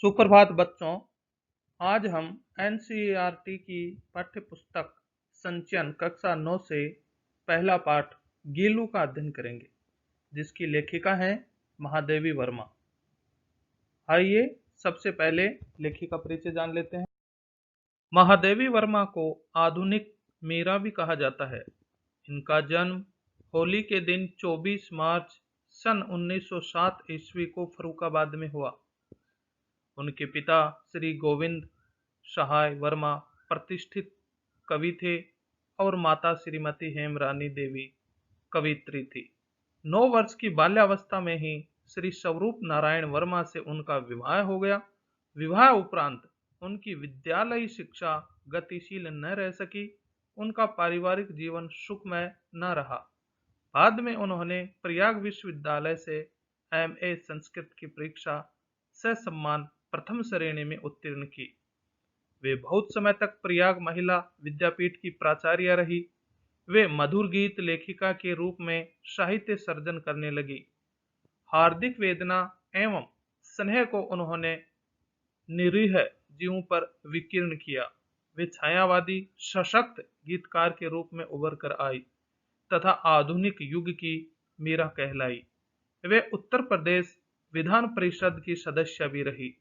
सुप्रभात बच्चों। आज हम एनसीईआरटी की पाठ्य पुस्तक संचयन कक्षा 9 से पहला पाठ गीलू का अध्ययन करेंगे, जिसकी लेखिका है महादेवी वर्मा। आइए सबसे पहले लेखिका परिचय जान लेते हैं। महादेवी वर्मा को आधुनिक मीरा भी कहा जाता है। इनका जन्म होली के दिन 24 मार्च सन 1907 ईस्वी को फर्रुखाबाद में हुआ। उनके पिता श्री गोविंद सहाय वर्मा प्रतिष्ठित कवि थे और माता श्रीमती हेमरानी देवी कवित्री थी। 9 वर्ष की बाल्यावस्था में ही श्री स्वरूप नारायण वर्मा से उनका विवाह हो गया। विवाह उपरांत उनकी विद्यालयी शिक्षा गतिशील न रह सकी। उनका पारिवारिक जीवन सुखमय न रहा। बाद में उन्होंने प्रयाग विश्वविद्यालय से एमए संस्कृत की परीक्षा ससम्मान प्रथम श्रेणी में उत्तीर्ण की। वे बहुत समय तक प्रयाग महिला विद्यापीठ की प्राचार्य रही। वे मधुर गीत लेखिका के रूप में साहित्य सर्जन करने लगी। हार्दिक वेदना एवं स्नेह को उन्होंने निरीह जीवों पर विकीर्ण किया। वे छायावादी सशक्त गीतकार के रूप में उभर कर आई तथा आधुनिक युग की मीरा कहलाई। वे उत्तर प्रदेश विधान परिषद की सदस्य भी रही।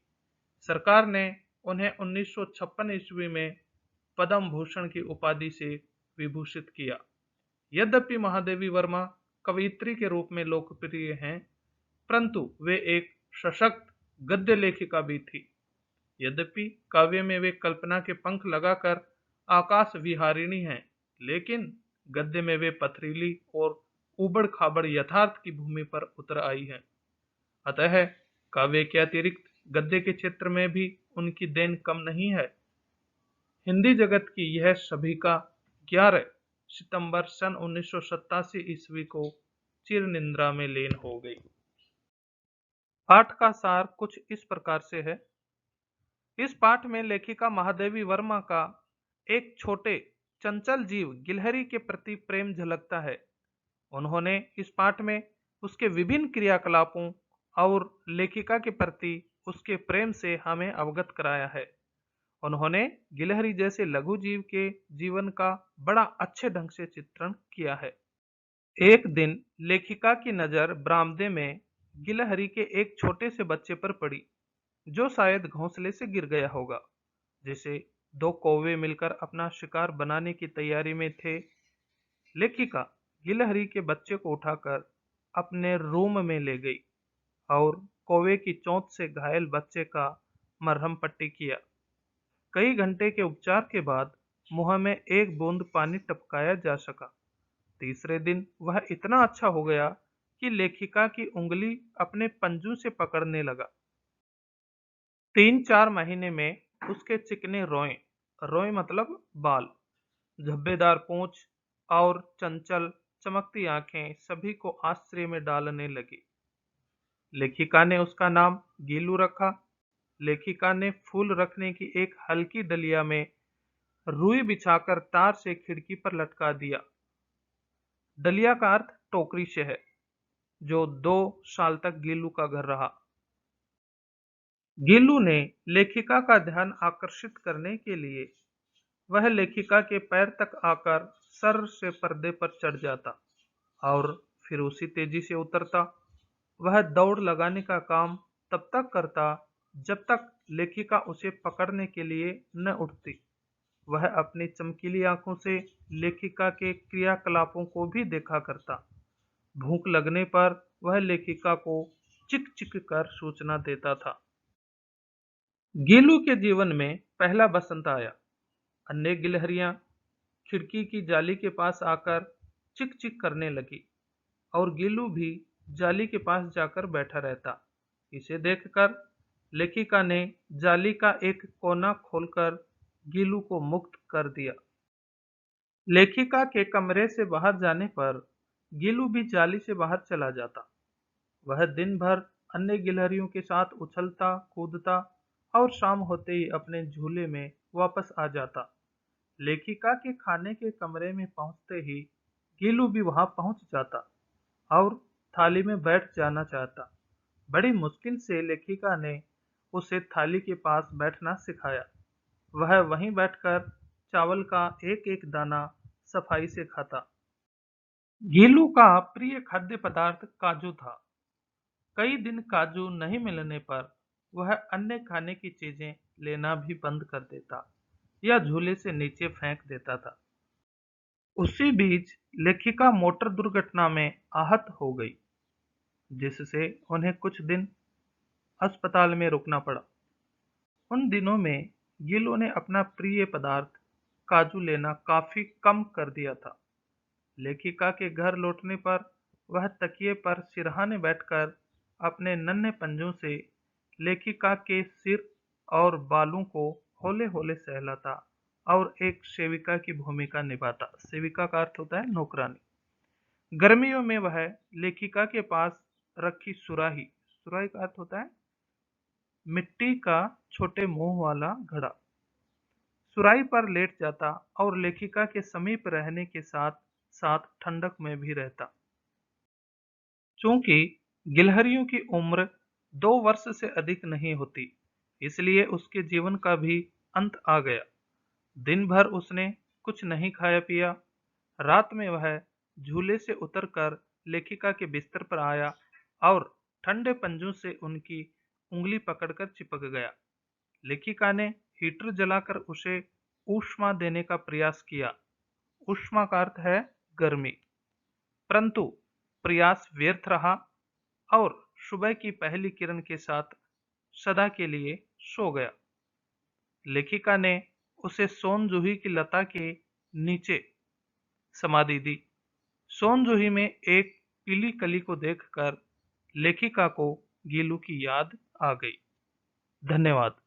सरकार ने उन्हें 1956 ईस्वी में पद्म भूषण की उपाधि से विभूषित किया। यद्यपि महादेवी वर्मा कवयित्री के रूप में लोकप्रिय हैं, परंतु वे एक सशक्त गद्य लेखिका भी थी। यद्यपि काव्य में वे कल्पना के पंख लगाकर आकाश विहारिणी हैं, लेकिन गद्य में वे पथरीली और उबड़ खाबड़ यथार्थ की भूमि पर उतर आई हैं। अतः काव्य के अतिरिक्त गद्य के क्षेत्र में भी उनकी देन कम नहीं है। हिंदी जगत की यह सभी का 11 सितंबर सन 1987 ईस्वी को चिर निंद्रा में लीन हो गई। पाठ का सार कुछ इस प्रकार से है। इस पाठ में लेखिका महादेवी वर्मा का एक छोटे चंचल जीव गिलहरी के प्रति प्रेम झलकता है। उन्होंने इस पाठ में उसके विभिन्न क्रियाकलापों और लेखिका के प्रति उसके प्रेम से हमें अवगत कराया है। उन्होंने गिलहरी जैसे लघु जीव के जीवन का बड़ा अच्छे ढंग से चित्रण किया है। एक दिन लेखिका की नजर बरामदे में गिलहरी के एक छोटे से बच्चे पर पड़ी, जो शायद घोंसले से गिर गया होगा। जिसे 2 कौवे मिलकर अपना शिकार बनाने की तैयारी में थे। लेखिका गिलहरी के बच्चे को उठाकर अपने रूम में ले गई और कौवे की चोंच से घायल बच्चे का मरहम पट्टी किया। कई घंटे के उपचार के बाद मुंह में एक बूंद पानी टपकाया जा सका। तीसरे दिन वह इतना अच्छा हो गया कि लेखिका की उंगली अपने पंजों से पकड़ने लगा। 3-4 महीने में उसके चिकने रोए, रोए मतलब बाल, धब्बेदार पूंछ और चंचल चमकती आंखें सभी को आश्चर्य में डालने लगी। लेखिका ने उसका नाम गीलू रखा। लेखिका ने फूल रखने की एक हल्की डलिया में रुई बिछाकर तार से खिड़की पर लटका दिया। डलिया का अर्थ टोकरी से है, जो 2 साल तक गीलू का घर रहा। गीलू ने लेखिका का ध्यान आकर्षित करने के लिए वह लेखिका के पैर तक आकर सर से पर्दे पर चढ़ जाता और फिर उसी तेजी से उतरता। वह दौड़ लगाने का काम तब तक करता जब तक लेखिका उसे पकड़ने के लिए न उठती। वह अपनी चमकीली आंखों से लेखिका के क्रियाकलापों को भी देखा करता। भूख लगने पर वह लेखिका को चिक चिक कर सूचना देता था। गीलू के जीवन में पहला बसंत आया। अन्य गिलहरियां खिड़की की जाली के पास आकर चिक चिक करने लगी और गीलू भी जाली के पास जाकर बैठा रहता। इसे देखकर लेखिका ने जाली का एक कोना खोलकर गीलू को मुक्त कर दिया। लेखिका के कमरे से बाहर जाने पर गीलू भी जाली से बाहर चला जाता। वह दिन भर अन्य गिलहरियों के साथ उछलता कूदता और शाम होते ही अपने झूले में वापस आ जाता। लेखिका के खाने के कमरे में पहुंचते ही गीलू भी वहां पहुंच जाता और थाली में बैठ जाना चाहता। बड़ी मुश्किल से लेखिका ने उसे थाली के पास बैठना सिखाया। वह वहीं बैठकर चावल का एक एक दाना सफाई से खाता। गीलू का प्रिय खाद्य पदार्थ काजू था। कई दिन काजू नहीं मिलने पर वह अन्य खाने की चीजें लेना भी बंद कर देता या झूले से नीचे फेंक देता था। उसी बीच लेखिका मोटर दुर्घटना में आहत हो गई, जिससे उन्हें कुछ दिन अस्पताल में रुकना पड़ा। उन दिनों में गीलू ने अपना प्रिय पदार्थ काजू लेना काफी कम कर दिया था। लेखिका के घर लौटने पर वह तकिए पर सिरहाने बैठकर अपने नन्हे पंजों से लेखिका के सिर और बालों को हौले-हौले सहलाता और एक सेविका की भूमिका निभाता। सेविका का अर्थ होता है नौकरानी। गर्मियों में वह लेखिका के पास रखी सुराही, सुराही का अर्थ होता है मिट्टी का छोटे मुंह वाला घड़ा, सुराही पर लेट जाता और लेखिका के समीप रहने के साथ साथ ठंडक में भी रहता। चूंकि गिलहरियों की उम्र 2 वर्ष से अधिक नहीं होती, इसलिए उसके जीवन का भी अंत आ गया। दिन भर उसने कुछ नहीं खाया पिया। रात में वह झूले से उतरकर लेखिका के बिस्तर पर आया और ठंडे पंजों से उनकी उंगली पकड़कर चिपक गया। लेखिका ने हीटर जलाकर उसे ऊष्मा देने का प्रयास किया। ऊष्मा का अर्थ है गर्मी। परंतु प्रयास व्यर्थ रहा और सुबह की पहली किरण के साथ सदा के लिए सो गया। लेखिका ने उसे सोनजूही की लता के नीचे समाधि दी। सोनजूही में एक पीली कली को देखकर लेखिका को गीलू की याद आ गई। धन्यवाद।